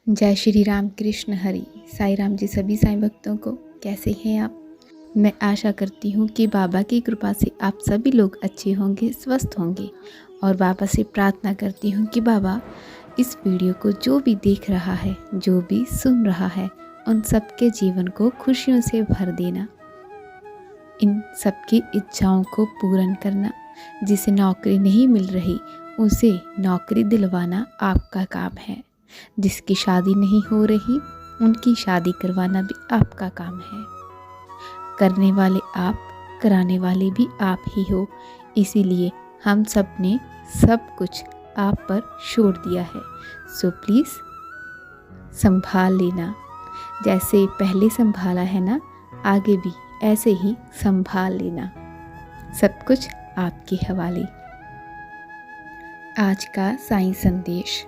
जय श्री राम कृष्ण हरि। साईं राम जी सभी साईं भक्तों को कैसे हैं आप। मैं आशा करती हूँ कि बाबा की कृपा से आप सभी लोग अच्छे होंगे, स्वस्थ होंगे। और बाबा से प्रार्थना करती हूँ कि बाबा इस वीडियो को जो भी देख रहा है, जो भी सुन रहा है, उन सबके जीवन को खुशियों से भर देना, इन सबकी इच्छाओं को पूर्ण करना। जिसे नौकरी नहीं मिल रही उसे नौकरी दिलवाना आपका काम है। जिसकी शादी नहीं हो रही उनकी शादी करवाना भी आपका काम है। करने वाले आप, कराने वाले भी आप ही हो। इसीलिए हम सब ने सब कुछ आप पर छोड़ दिया है। सो प्लीज़ संभाल लेना। जैसे पहले संभाला है ना, आगे भी ऐसे ही संभाल लेना। सब कुछ आपके हवाले। आज का साईं संदेश।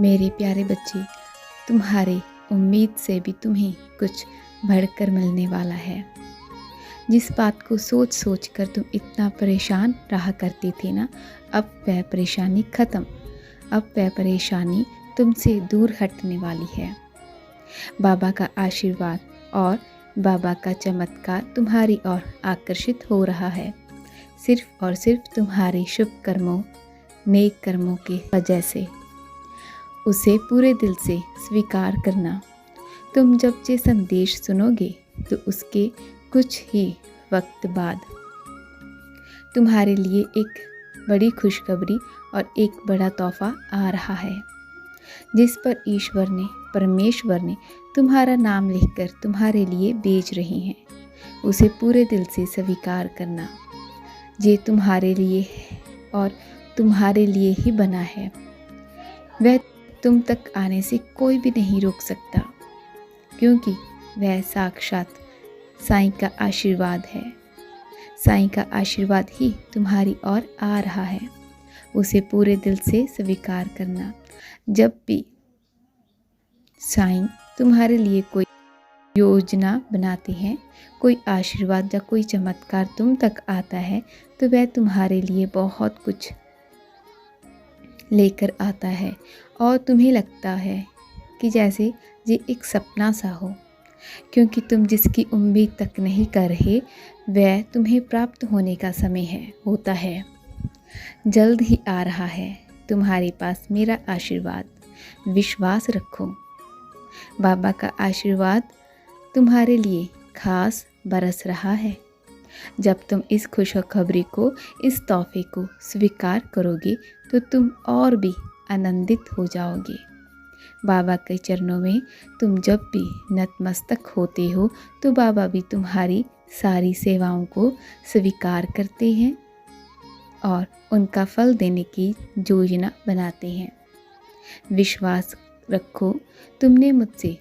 मेरे प्यारे बच्चे, तुम्हारे उम्मीद से भी तुम्हें कुछ बढ़कर मिलने वाला है। जिस बात को सोच सोच कर तुम इतना परेशान रहा करते थे ना, अब वह परेशानी ख़त्म। अब वह परेशानी तुमसे दूर हटने वाली है। बाबा का आशीर्वाद और बाबा का चमत्कार तुम्हारी ओर आकर्षित हो रहा है। सिर्फ और सिर्फ तुम्हारे शुभ कर्मों, नेक कर्मों की वजह से। उसे पूरे दिल से स्वीकार करना। तुम जब ये संदेश सुनोगे तो उसके कुछ ही वक्त बाद तुम्हारे लिए एक बड़ी खुशखबरी और एक बड़ा तोहफा आ रहा है, जिस पर ईश्वर ने, परमेश्वर ने तुम्हारा नाम लिखकर तुम्हारे लिए भेज रहे हैं। उसे पूरे दिल से स्वीकार करना। ये तुम्हारे लिए है और तुम्हारे लिए ही बना है। वह तुम तक आने से कोई भी नहीं रोक सकता, क्योंकि वह साक्षात साईं का आशीर्वाद है। साईं का आशीर्वाद ही तुम्हारी ओर आ रहा है। उसे पूरे दिल से स्वीकार करना। जब भी साईं तुम्हारे लिए कोई योजना बनाते हैं, कोई आशीर्वाद या कोई चमत्कार तुम तक आता है, तो वह तुम्हारे लिए बहुत कुछ लेकर आता है और तुम्हें लगता है कि जैसे ये एक सपना सा हो, क्योंकि तुम जिसकी उम्मीद तक नहीं कर रहे वह तुम्हें प्राप्त होने का समय होता है। जल्द ही आ रहा है तुम्हारे पास मेरा आशीर्वाद। विश्वास रखो। बाबा का आशीर्वाद तुम्हारे लिए खास बरस रहा है। जब तुम इस खुशखबरी को, इस तोहफे को स्वीकार करोगे तो तुम और भी आनंदित हो जाओगे। बाबा के चरणों में तुम जब भी नतमस्तक होते हो तो बाबा भी तुम्हारी सारी सेवाओं को स्वीकार करते हैं और उनका फल देने की योजना बनाते हैं। विश्वास रखो। तुमने मुझसे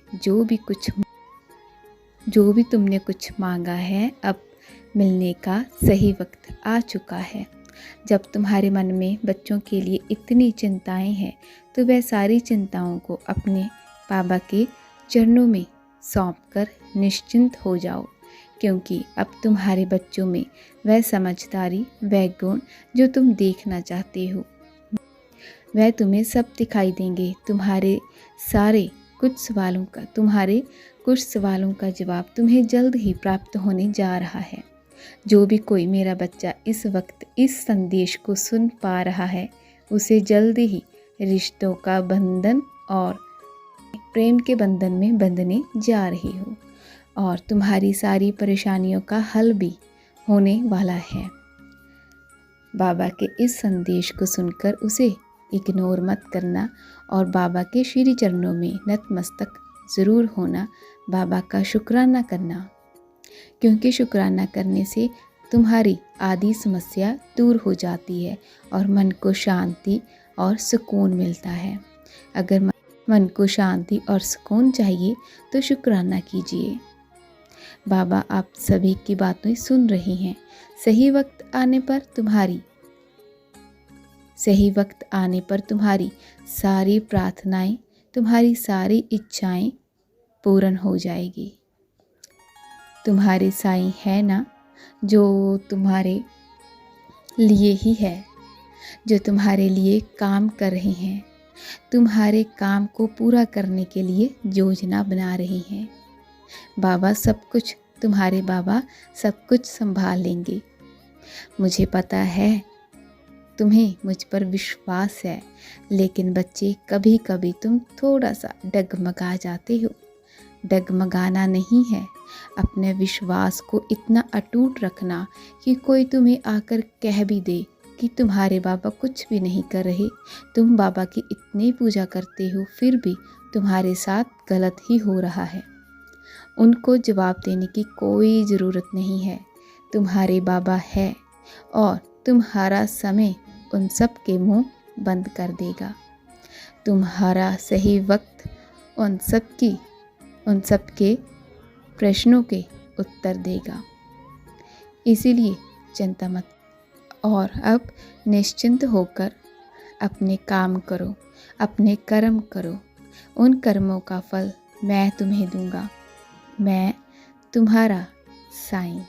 जो भी तुमने कुछ मांगा है, अब मिलने का सही वक्त आ चुका है। जब तुम्हारे मन में बच्चों के लिए इतनी चिंताएं हैं, तो वह सारी चिंताओं को अपने बाबा के चरणों में सौंपकर निश्चिंत हो जाओ, क्योंकि अब तुम्हारे बच्चों में वह समझदारी, वह गुण जो तुम देखना चाहते हो, वह तुम्हें सब दिखाई देंगे। तुम्हारे कुछ सवालों का जवाब तुम्हें जल्द ही प्राप्त होने जा रहा है। जो भी कोई मेरा बच्चा इस वक्त इस संदेश को सुन पा रहा है, उसे जल्द ही रिश्तों का बंधन और प्रेम के बंधन में बंधने जा रही हो और तुम्हारी सारी परेशानियों का हल भी होने वाला है। बाबा के इस संदेश को सुनकर उसे इग्नोर मत करना और बाबा के श्री चरणों में नतमस्तक ज़रूर होना। बाबा का शुक्राना करना, क्योंकि शुक्राना करने से तुम्हारी आधी समस्या दूर हो जाती है और मन को शांति और सुकून मिलता है। अगर मन को शांति और सुकून चाहिए तो शुक्राना कीजिए। बाबा आप सभी की बातें सुन रहे हैं। सही वक्त आने पर तुम्हारी सारी प्रार्थनाएं, तुम्हारी सारी इच्छाएं पूर्ण हो जाएगी। तुम्हारे साईं है ना, जो तुम्हारे लिए ही है, जो तुम्हारे लिए काम कर रहे हैं, तुम्हारे काम को पूरा करने के लिए योजना बना रहे हैं। बाबा सब कुछ, तुम्हारे बाबा सब कुछ संभाल लेंगे। मुझे पता है तुम्हें मुझ पर विश्वास है, लेकिन बच्चे कभी कभी तुम थोड़ा सा डगमगा जाते हो। डगमगाना नहीं है, अपने विश्वास को इतना अटूट रखना कि कोई तुम्हें आकर कह भी दे कि तुम्हारे बाबा कुछ भी नहीं कर रहे, तुम बाबा की इतनी पूजा करते हो, फिर भी तुम्हारे साथ गलत ही हो रहा है। उनको जवाब देने की कोई ज़रूरत नहीं है। तुम्हारे बाबा है और तुम्हारा समय उन सब के मुंह बंद कर देगा। तुम्हारा सही वक्त उन सब के प्रश्नों के उत्तर देगा। इसीलिए चिंता मत, और अब निश्चिंत होकर अपने काम करो, अपने कर्म करो। उन कर्मों का फल मैं तुम्हें दूंगा। मैं तुम्हारा साईं।